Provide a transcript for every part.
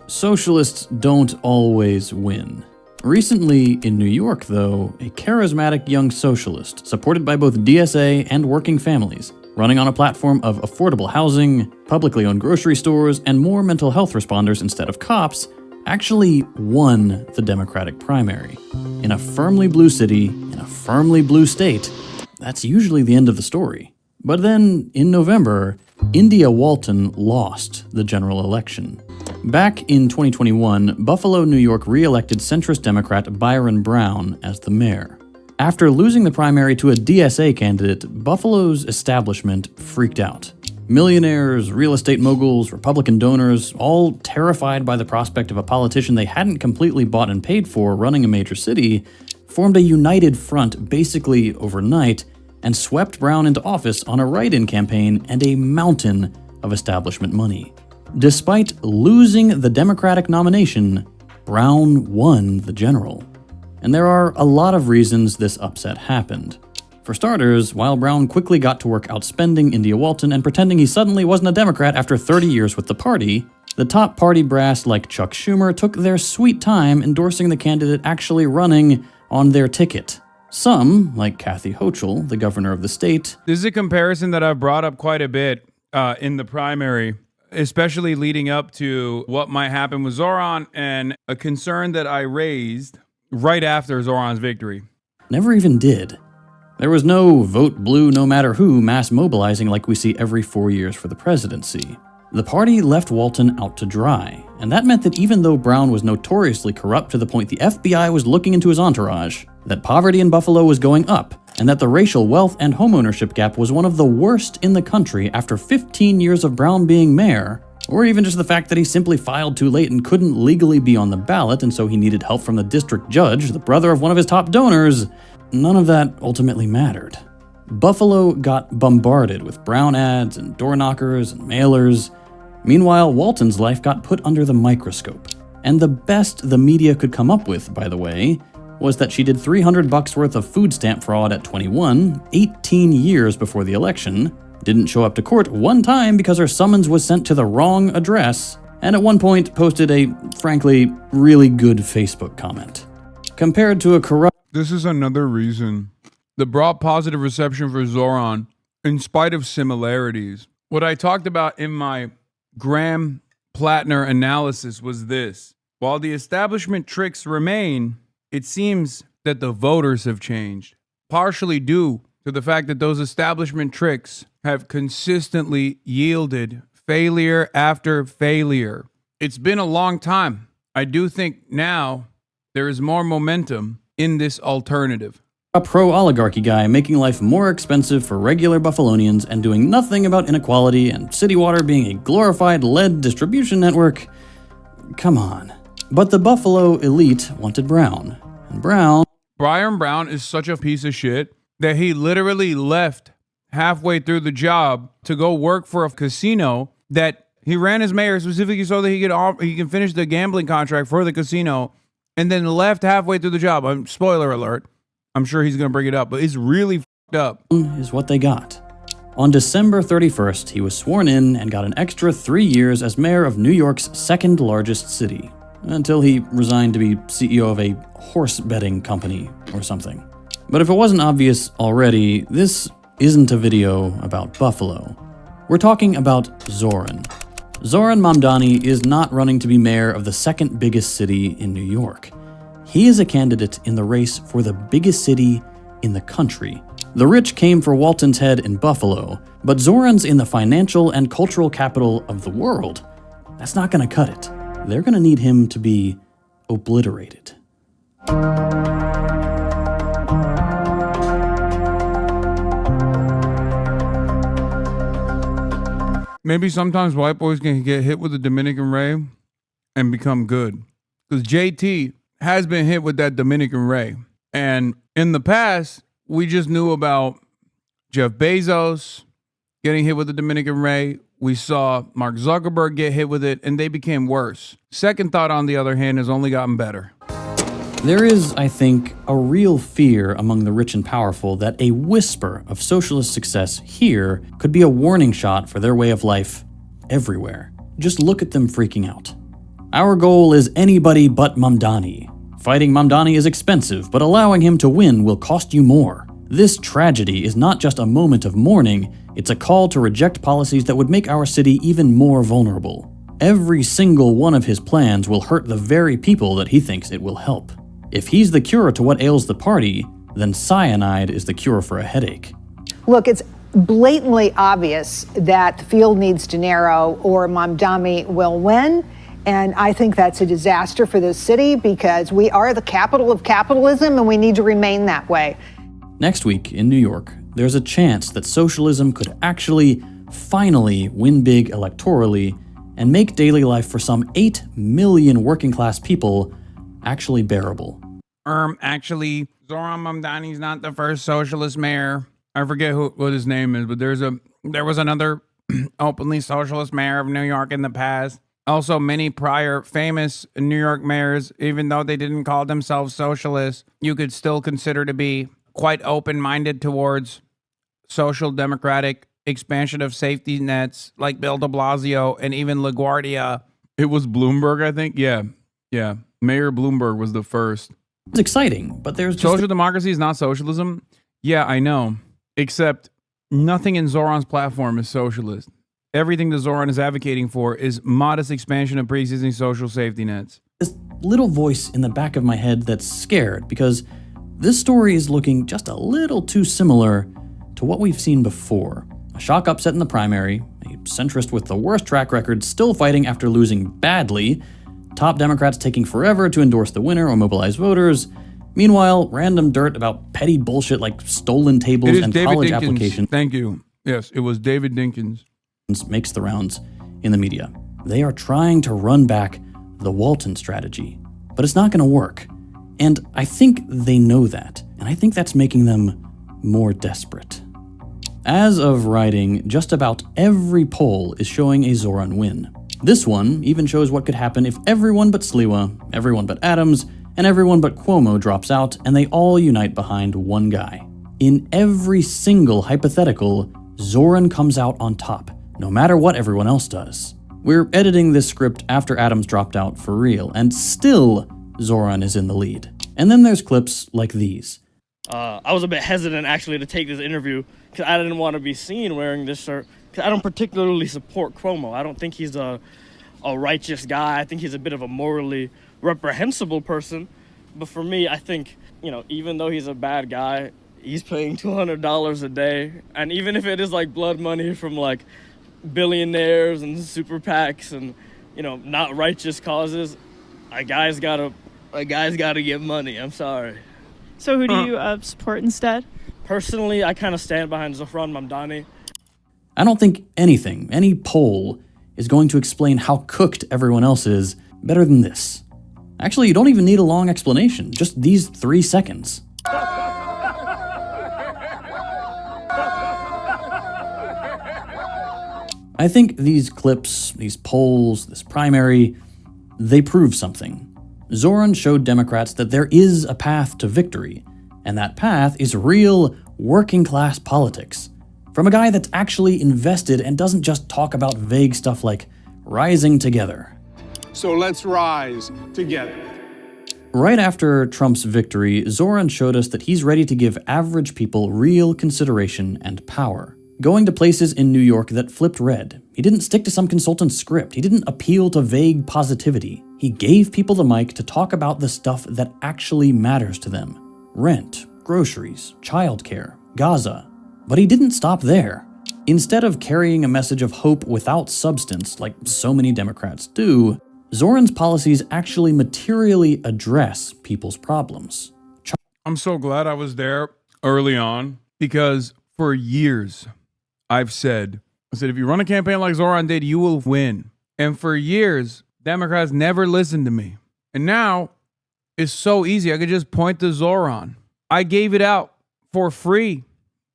socialists don't always win. Recently, in New York though, a charismatic young socialist, supported by both DSA and working families, running on a platform of affordable housing, publicly owned grocery stores, and more mental health responders instead of cops, actually won the Democratic primary. In a firmly blue city, in a firmly blue state, that's usually the end of the story. But then, in November, India Walton lost the general election. Back in 2021, Buffalo, New York re-elected centrist Democrat Byron Brown as the mayor. After losing the primary to a DSA candidate, Buffalo's establishment freaked out. Millionaires, real estate moguls, Republican donors, all terrified by the prospect of a politician they hadn't completely bought and paid for running a major city, formed a united front basically overnight and swept Brown into office on a write-in campaign and a mountain of establishment money. Despite losing the Democratic nomination, Brown won the general. And there are a lot of reasons this upset happened. For starters, while Brown quickly got to work outspending India Walton and pretending he suddenly wasn't a Democrat after 30 years with the party, the top party brass like Chuck Schumer took their sweet time endorsing the candidate actually running on their ticket. Some, like Kathy Hochul, the governor of the state. This is a comparison that I've brought up quite a bit in the primary, especially leading up to what might happen with Zohran, and a concern that I raised right after Zohran's victory. Never even did. There was no vote blue no matter who mass mobilizing like we see every 4 years for the presidency. The party left Walton out to dry, and that meant that even though Brown was notoriously corrupt to the point the FBI was looking into his entourage, that poverty in Buffalo was going up, and that the racial wealth and homeownership gap was one of the worst in the country after 15 years of Brown being mayor, or even just the fact that he simply filed too late and couldn't legally be on the ballot, and so he needed help from the district judge, the brother of one of his top donors, none of that ultimately mattered. Buffalo got bombarded with Brown ads and door knockers and mailers. Meanwhile, Walton's life got put under the microscope. And the best the media could come up with, by the way, was that she did $300 worth of food stamp fraud at 21, 18 years before the election, didn't show up to court one time because her summons was sent to the wrong address, and at one point posted a, frankly, really good Facebook comment. Compared to a corrupt... This is another reason. The broad positive reception for Zohran, in spite of similarities. What I talked about in my Graham-Plattner analysis was this. While the establishment tricks remain, it seems that the voters have changed, partially due to the fact that those establishment tricks have consistently yielded failure after failure. It's been a long time. I do think now there is more momentum in this alternative. A pro-oligarchy guy making life more expensive for regular Buffalonians and doing nothing about inequality and city water being a glorified lead distribution network. Come on. But the Buffalo elite wanted Brown. And Byron Brown is such a piece of shit that he literally left halfway through the job to go work for a casino that he ran as mayor specifically so that he can finish the gambling contract for the casino, and then left halfway through the job. Spoiler alert. I'm sure he's going to bring it up, but it's really fucked up. Is what they got. On December 31st, he was sworn in and got an extra 3 years as mayor of New York's second largest city, until he resigned to be CEO of a horse betting company or something. But if it wasn't obvious already, this isn't a video about Buffalo. We're talking about Zohran. Zohran Mamdani is not running to be mayor of the second biggest city in New York. He is a candidate in the race for the biggest city in the country. The rich came for Walton's head in Buffalo, but Zohran's in the financial and cultural capital of the world. That's not gonna cut it. They're gonna need him to be obliterated. Maybe sometimes white boys can get hit with the Dominican Ray and become good. Because JT has been hit with that Dominican Ray. And in the past, we just knew about Jeff Bezos getting hit with the Dominican Ray. We saw Mark Zuckerberg get hit with it, and they became worse. Second Thought, on the other hand, has only gotten better. There is, I think, a real fear among the rich and powerful that a whisper of socialist success here could be a warning shot for their way of life everywhere. Just look at them freaking out. Our goal is anybody but Mamdani. Fighting Mamdani is expensive, but allowing him to win will cost you more. This tragedy is not just a moment of mourning, it's a call to reject policies that would make our city even more vulnerable. Every single one of his plans will hurt the very people that he thinks it will help. If he's the cure to what ails the party, then cyanide is the cure for a headache. Look, it's blatantly obvious that the field needs to narrow or Mamdani will win. And I think that's a disaster for this city because we are the capital of capitalism and we need to remain that way. Next week in New York, there's a chance that socialism could actually finally win big electorally and make daily life for some 8 million working class people actually bearable. Actually, Zohran Mamdani's not the first socialist mayor. I forget what his name is, but there was another openly socialist mayor of New York in the past. Also, many prior famous New York mayors, even though they didn't call themselves socialists, you could still consider to be quite open-minded towards social democratic expansion of safety nets, like Bill de Blasio and even LaGuardia. It was Bloomberg, I think. Yeah. Mayor Bloomberg was the first. It's exciting, but there's just social democracy is not socialism. Yeah, I know. Except nothing in Zohran's platform is socialist. Everything that Zohran is advocating for is modest expansion of pre-existing social safety nets. This little voice in the back of my head that's scared because this story is looking just a little too similar to what we've seen before. A shock upset in the primary, a centrist with the worst track record still fighting after losing badly, top Democrats taking forever to endorse the winner or mobilize voters. Meanwhile, random dirt about petty bullshit like stolen tables and college applications. Thank you. Yes, it was David Dinkins. Makes the rounds in the media. They are trying to run back the Walton strategy, but it's not going to work. And I think they know that, and I think that's making them more desperate. As of writing, just about every poll is showing a Zohran win. This one even shows what could happen if everyone but Sliwa, everyone but Adams, and everyone but Cuomo drops out and they all unite behind one guy. In every single hypothetical, Zohran comes out on top, no matter what everyone else does. We're editing this script after Adams dropped out for real, and still Zohran is in the lead. And then there's clips like these. I was a bit hesitant actually to take this interview because I didn't want to be seen wearing this shirt. Because I don't particularly support Cuomo. I don't think he's a righteous guy. I think he's a bit of a morally reprehensible person. But for me, I think, even though he's a bad guy, he's paying $200 a day. And even if it is like blood money from like billionaires and super PACs and, not righteous causes, a guy's gotta get money. I'm sorry. So who do you support instead? Personally, I kind of stand behind Zohran Mamdani. I don't think any poll, is going to explain how cooked everyone else is better than this. Actually, you don't even need a long explanation, just these 3 seconds. I think these clips, these polls, this primary, they prove something. Zohran showed Democrats that there is a path to victory, and that path is real working-class politics. From a guy that's actually invested and doesn't just talk about vague stuff like rising together. So let's rise together. Right after Trump's victory, Zohran showed us that he's ready to give average people real consideration and power. Going to places in New York that flipped red. He didn't stick to some consultant's script. He didn't appeal to vague positivity. He gave people the mic to talk about the stuff that actually matters to them. Rent, groceries, childcare, Gaza. But he didn't stop there. Instead of carrying a message of hope without substance, like so many Democrats do, Zohran's policies actually materially address people's problems. I'm so glad I was there early on, because for years I said, if you run a campaign like Zohran did, you will win. And for years, Democrats never listened to me. And now it's so easy. I could just point to Zohran. I gave it out for free.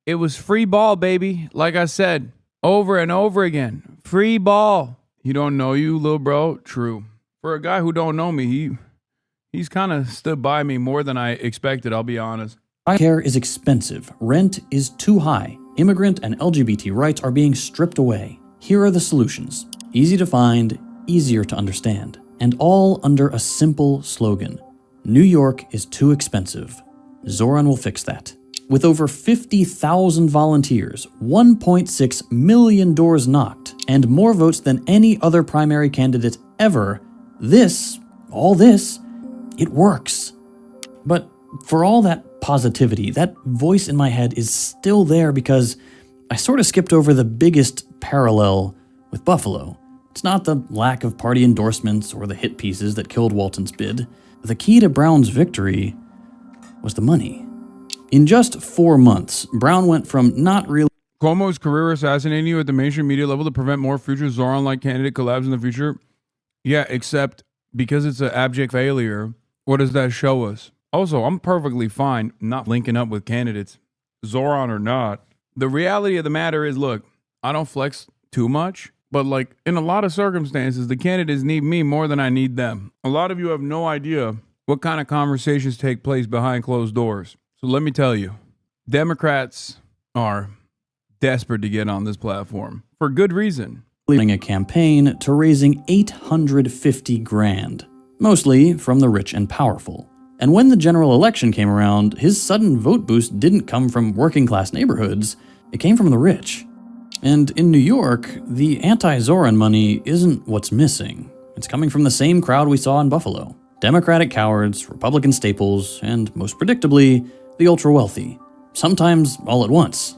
It was free ball, baby. Like I said, over and over again. Free ball. He don't know you, little bro. True. For a guy who don't know me, he's kind of stood by me more than I expected, I'll be honest. Childcare is expensive. Rent is too high. Immigrant and LGBT rights are being stripped away. Here are the solutions. Easy to find, easier to understand. And all under a simple slogan: New York is too expensive. Zohran will fix that. With over 50,000 volunteers, 1.6 million doors knocked, and more votes than any other primary candidate ever, all this, it works. But for all that positivity, that voice in my head is still there because I sort of skipped over the biggest parallel with Buffalo. It's not the lack of party endorsements or the hit pieces that killed Walton's bid. The key to Brown's victory was the money. In just 4 months, Brown went from not really... Cuomo's career assassinating you at the mainstream media level to prevent more future Zohran-like candidate collabs in the future? Yeah, except because it's an abject failure, what does that show us? Also, I'm perfectly fine not linking up with candidates, Zohran or not. The reality of the matter is, look, I don't flex too much, but like in a lot of circumstances, the candidates need me more than I need them. A lot of you have no idea what kind of conversations take place behind closed doors. So let me tell you, Democrats are desperate to get on this platform for good reason. Leading a campaign to raising $850 grand, mostly from the rich and powerful. And when the general election came around, his sudden vote boost didn't come from working class neighborhoods, it came from the rich. And in New York, the anti-Zohran money isn't what's missing. It's coming from the same crowd we saw in Buffalo. Democratic cowards, Republican staples, and most predictably, the ultra-wealthy. Sometimes all at once.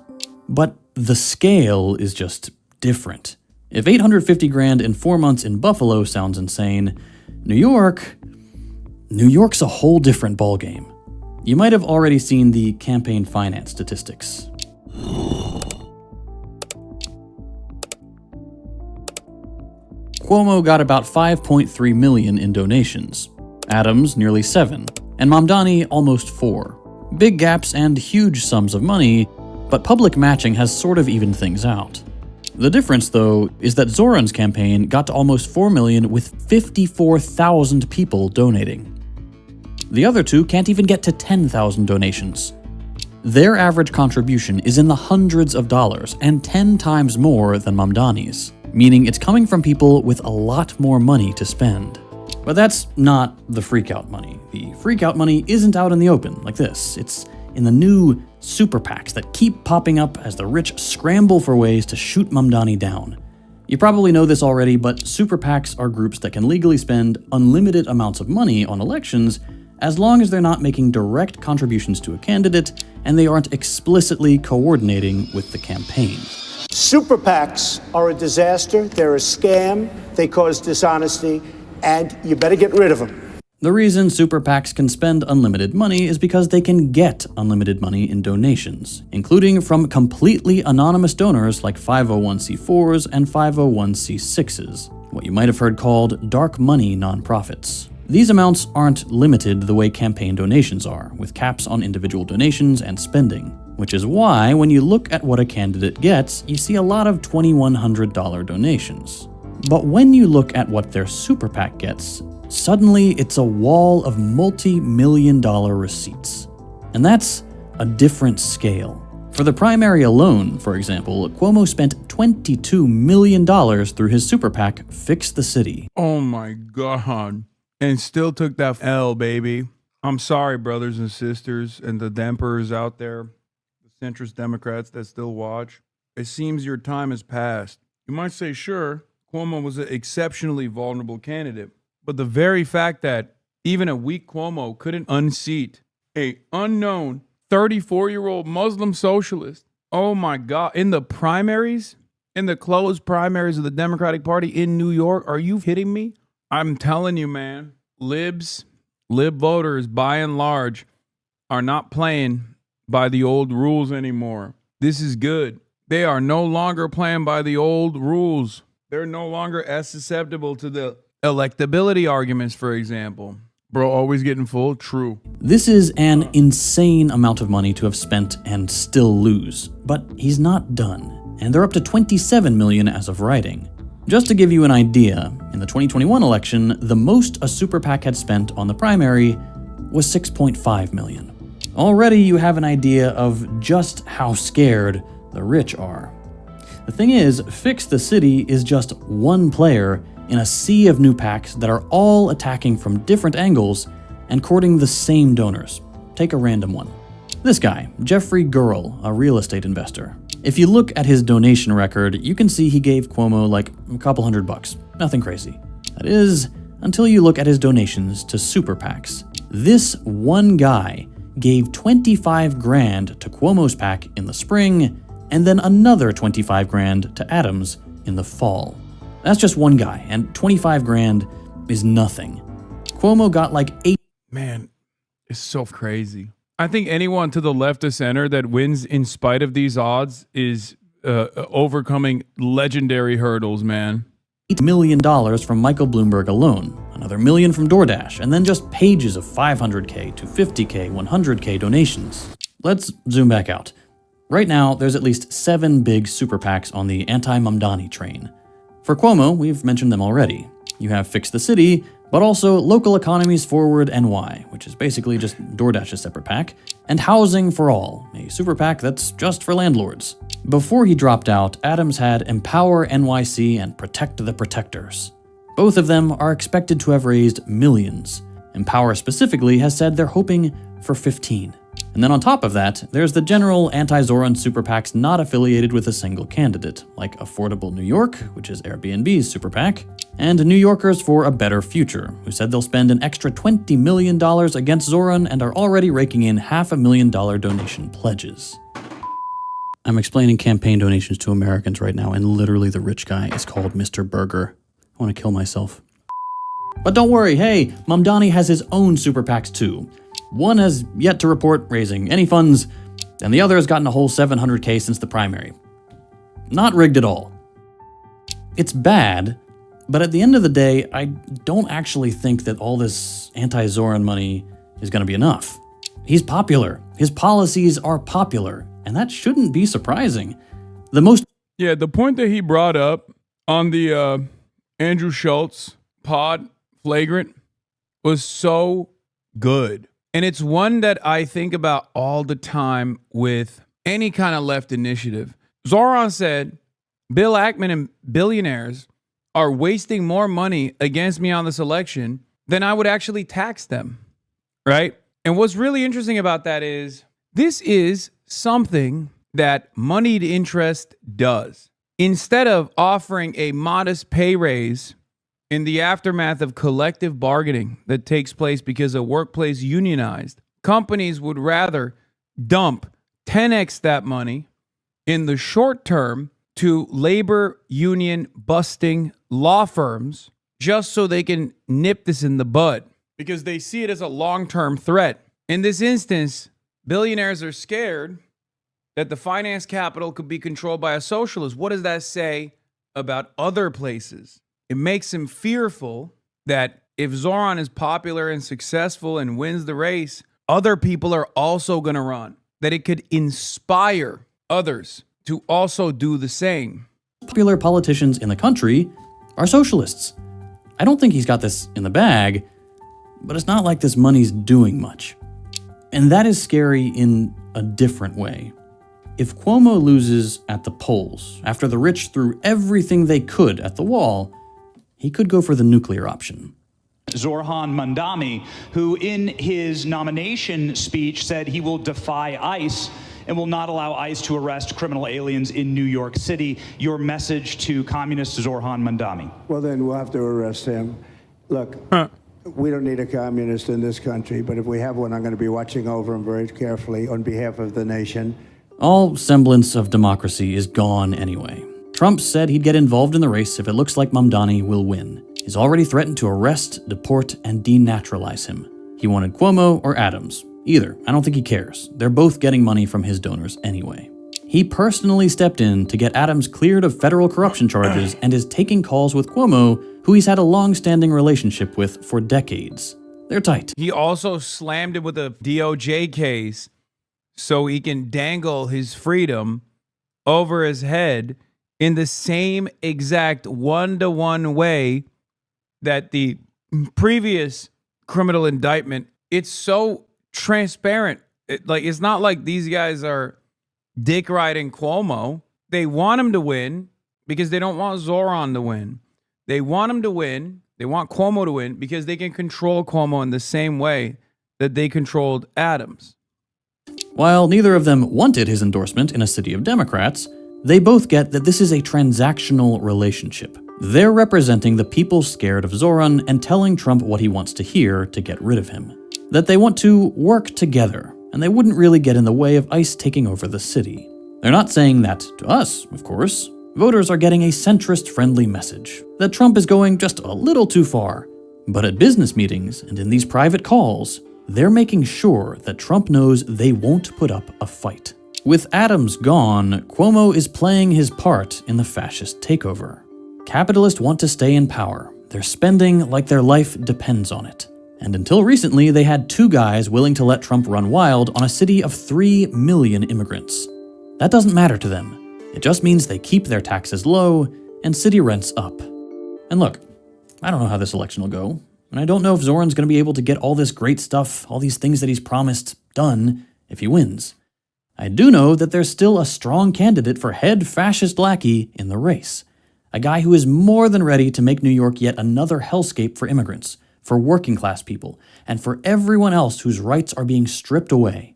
But the scale is just different. If 850 grand in 4 months in Buffalo sounds insane, New York's a whole different ballgame. You might have already seen the campaign finance statistics. Cuomo got about 5.3 million in donations, Adams nearly 7, and Mamdani almost 4. Big gaps and huge sums of money, but public matching has sort of evened things out. The difference, though, is that Zohran's campaign got to almost 4 million with 54,000 people donating. The other two can't even get to 10,000 donations. Their average contribution is in the hundreds of dollars and 10 times more than Mamdani's, meaning it's coming from people with a lot more money to spend. But that's not the freakout money. The freakout money isn't out in the open like this. It's in the new super PACs that keep popping up as the rich scramble for ways to shoot Mamdani down. You probably know this already, but super PACs are groups that can legally spend unlimited amounts of money on elections as long as they're not making direct contributions to a candidate and they aren't explicitly coordinating with the campaign. Super PACs are a disaster. They're a scam. They cause dishonesty. And you better get rid of them. The reason super PACs can spend unlimited money is because they can get unlimited money in donations, including from completely anonymous donors like 501c4s and 501c6s, what you might have heard called dark money nonprofits. These amounts aren't limited the way campaign donations are, with caps on individual donations and spending, which is why when you look at what a candidate gets, you see a lot of $2,100 donations. But when you look at what their super PAC gets, suddenly it's a wall of multi-million-dollar receipts. And that's a different scale. For the primary alone, for example, Cuomo spent $22 million through his super PAC, Fix the City. Oh my God. And still took that L, baby. I'm sorry, brothers and sisters, and the Dempers out there, the centrist Democrats that still watch. It seems your time has passed. You might say, sure, Cuomo was an exceptionally vulnerable candidate. But the very fact that even a weak Cuomo couldn't unseat a unknown 34-year-old Muslim socialist, oh my God, in the primaries, in the closed primaries of the Democratic Party in New York, are you kidding me? I'm telling you, man, lib voters, by and large, are not playing by the old rules anymore. This is good. They are no longer playing by the old rules. They're no longer as susceptible to the electability arguments, for example. Bro, always getting full? True. This is an insane amount of money to have spent and still lose. But he's not done, and they're up to $27 million as of writing. Just to give you an idea, in the 2021 election, the most a super PAC had spent on the primary was $6.5 million. Already you have an idea of just how scared the rich are. The thing is, Fix the City is just one player in a sea of new PACs that are all attacking from different angles and courting the same donors. Take a random one. This guy, Jeffrey Gurl, a real estate investor. If you look at his donation record, you can see he gave Cuomo like a couple $100. Nothing crazy. That is, until you look at his donations to super PACs. This one guy gave $25,000 to Cuomo's PAC in the spring, and then another $25,000 to Adams in the fall. That's just one guy, and $25,000 is nothing. Cuomo got like 8. Man, it's so crazy. I think anyone to the left of center that wins in spite of these odds is overcoming legendary hurdles, man. $8 million from Michael Bloomberg alone, another $1 million from DoorDash, and then just pages of $500K to $50K, $100K donations. Let's zoom back out. Right now, there's at least 7 big super PACs on the Anti-Mamdani train. For Cuomo, we've mentioned them already. You have Fix the City, but also Local Economies Forward NY, which is basically just DoorDash's separate PAC, and Housing for All, a super PAC that's just for landlords. Before he dropped out, Adams had Empower NYC and Protect the Protectors. Both of them are expected to have raised millions. Empower specifically has said they're hoping for 15. And then on top of that, there's the general anti-Zohran super PACs not affiliated with a single candidate, like Affordable New York, which is Airbnb's super PAC, and New Yorkers for a Better Future, who said they'll spend an extra $20 million against Zohran and are already raking in $500,000 donation pledges. I'm explaining campaign donations to Americans right now, and literally the rich guy is called Mr. Burger. I want to kill myself. But don't worry, hey, Mamdani has his own super PACs too. One has yet to report raising any funds, and the other has gotten a whole $700K since the primary. Not rigged at all. It's bad, but at the end of the day, I don't actually think that all this anti-Zohran money is going to be enough. He's popular. His policies are popular, and that shouldn't be surprising. The point that he brought up on the Andrew Schultz pod, Flagrant, was so good. And it's one that I think about all the time with any kind of left initiative. Zohran said, Bill Ackman and billionaires are wasting more money against me on this election than I would actually tax them, right? And what's really interesting about that is this is something that moneyed interest does. Instead of offering a modest pay raise in the aftermath of collective bargaining that takes place because a workplace unionized, companies would rather dump 10x that money in the short term to labor union busting law firms just so they can nip this in the bud because they see it as a long-term threat. In this instance, billionaires are scared that the finance capital could be controlled by a socialist. What does that say about other places? It makes him fearful that if Zohran is popular and successful and wins the race, other people are also going to run. That it could inspire others to also do the same. Popular politicians in the country are socialists. I don't think he's got this in the bag, but it's not like this money's doing much. And that is scary in a different way. If Cuomo loses at the polls after the rich threw everything they could at the wall, he could go for the nuclear option. Zohran Mamdani, who in his nomination speech said he will defy ICE and will not allow ICE to arrest criminal aliens in New York City. Your message to communist Zohran Mamdani? Well, then we'll have to arrest him. Look, we don't need a communist in this country, but if we have one, I'm going to be watching over him very carefully on behalf of the nation. All semblance of democracy is gone anyway. Trump said he'd get involved in the race if it looks like Mamdani will win. He's already threatened to arrest, deport, and denaturalize him. He wanted Cuomo or Adams. Either. I don't think he cares. They're both getting money from his donors anyway. He personally stepped in to get Adams cleared of federal corruption charges and is taking calls with Cuomo, who he's had a long-standing relationship with for decades. They're tight. He also slammed him with a DOJ case so he can dangle his freedom over his head in the same exact one-to-one way that the previous criminal indictment, it's so transparent. It's not like these guys are dick riding Cuomo. They want him to win because they don't want Zohran to win. They want him to win. They want Cuomo to win because they can control Cuomo in the same way that they controlled Adams. While neither of them wanted his endorsement in a city of Democrats, they both get that this is a transactional relationship. They're representing the people scared of Zohran and telling Trump what he wants to hear to get rid of him. That they want to work together, and they wouldn't really get in the way of ICE taking over the city. They're not saying that to us, of course. Voters are getting a centrist-friendly message, that Trump is going just a little too far. But at business meetings and in these private calls, they're making sure that Trump knows they won't put up a fight. With Adams gone, Cuomo is playing his part in the fascist takeover. Capitalists want to stay in power. They're spending like their life depends on it. And until recently, they had two guys willing to let Trump run wild on a city of 3 million immigrants. That doesn't matter to them. It just means they keep their taxes low and city rents up. And look, I don't know how this election will go, and I don't know if Zohran's going to be able to get all this great stuff, all these things that he's promised, done if he wins. I do know that there's still a strong candidate for head fascist lackey in the race. A guy who is more than ready to make New York yet another hellscape for immigrants, for working class people, and for everyone else whose rights are being stripped away.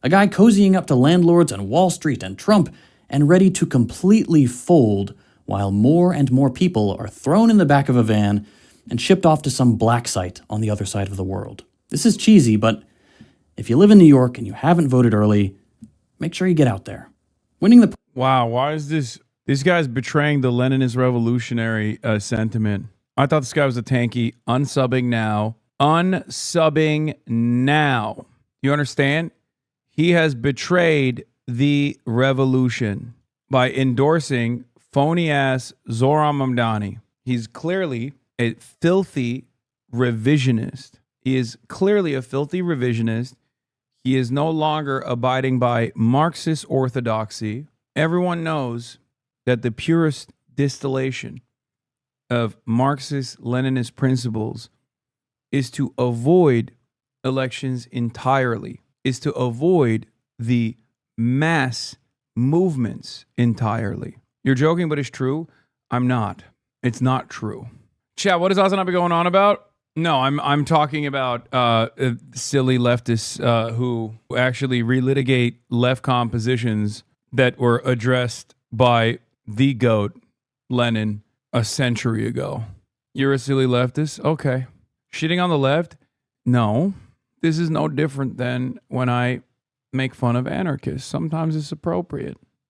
A guy cozying up to landlords and Wall Street and Trump, and ready to completely fold while more and more people are thrown in the back of a van and shipped off to some black site on the other side of the world. This is cheesy, but if you live in New York and you haven't voted early, make sure you get out there. Winning the... Wow, why is this guy's betraying the Leninist revolutionary sentiment? I thought this guy was a tanky. Unsubbing now. Unsubbing now. You understand? He has betrayed the revolution by endorsing phony-ass Zohran Mamdani. He's clearly a filthy revisionist. He is clearly a filthy revisionist. He is no longer abiding by Marxist orthodoxy. Everyone knows that the purest distillation of Marxist-Leninist principles is to avoid elections entirely, is to avoid the mass movements entirely. You're joking, but it's true. I'm not. It's not true. Chat, what does Hasan be going on about? No, I'm talking about silly leftists who actually relitigate left compositions that were addressed by the GOAT, Lenin, a century ago. You're a silly leftist? Okay. Shitting on the left? No. This is no different than when I make fun of anarchists. Sometimes it's appropriate.